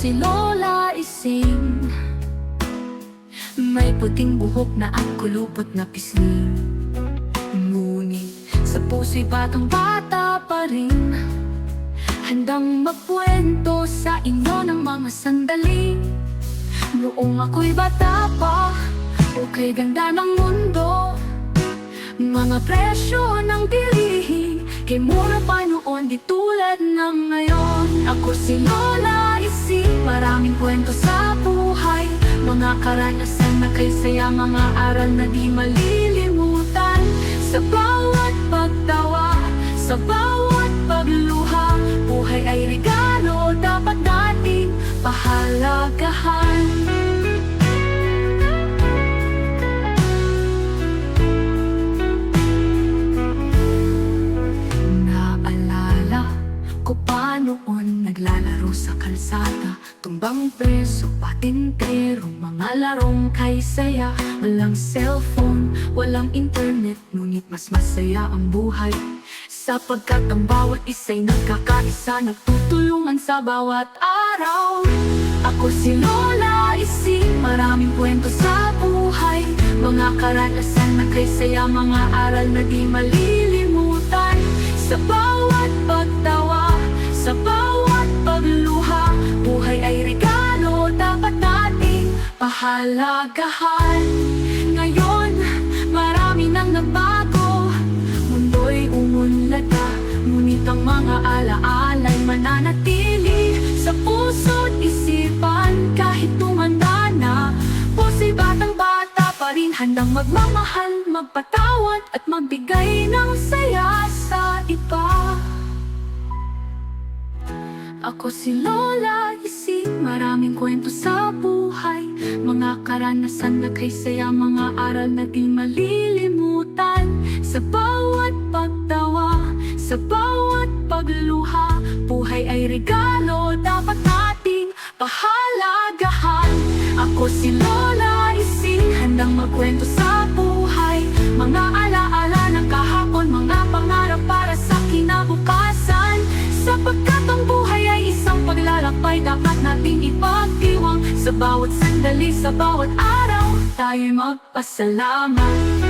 si Lola Ising, may puting buhok na at kulupot na pisngi. Ngunit sa puso'y batang-bata pa rin, handang magkwento sa inyo ng mga sandali. Noong ako'y bata pa, okay ganda ng mundo, mga presyo ng bilihin, kay mura pa noon di tulad ng ngayon. Ako si Lola Ising, maraming kwento sa buhay, mga karanasan na kay saya, mga aral na di malilimutan. Sa bawat pagtawa, sa bawat pagluha, buhay ay regalo, dapat nating pahalagahan. Noon naglalaro sa kalsada, tumbang preso, patintero, mga larong kay saya. Walang cellphone, walang internet, ngunit mas masaya ang buhay, sapagkat ang bawat isa'y nagkakaisa, nagtutulungan sa bawat araw. Ako si Lola Ising, maraming kwento sa buhay, mga karanasan na kay saya, mga aral na di malilimutan. Sa bawat pagtawa, sa bawat pagluha, buhay ay regalo, dapat nating pahalagahan. Ngayon, marami nang nagbago, mundo'y umunlad na, ngunit ang mga alaala'y mananatili sa puso't isipan. Kahit tumanda na, puso'y batang-bata pa rin, handang magmamahal, magpatawad at magbigay ng saya sa iba. Ako si Lola Ising, maraming kwento sa buhay, mga karanasan na kay saya, mga aral na di malilimutan. Sa bawat pagtawa, sa bawat pagluha, buhay ay regalo, dapat nating pahalagahan. Ako si Lola Ising, handang magkwento sa buhay, mga alaala ng kahapon, mga pangarap para sa kinabukasan. Sapagkat ang buhay ay isang paglalakbay, dapat nating ipagdiwang. Sa bawat sandali, sa bawat araw, tayo'y magpasalamat.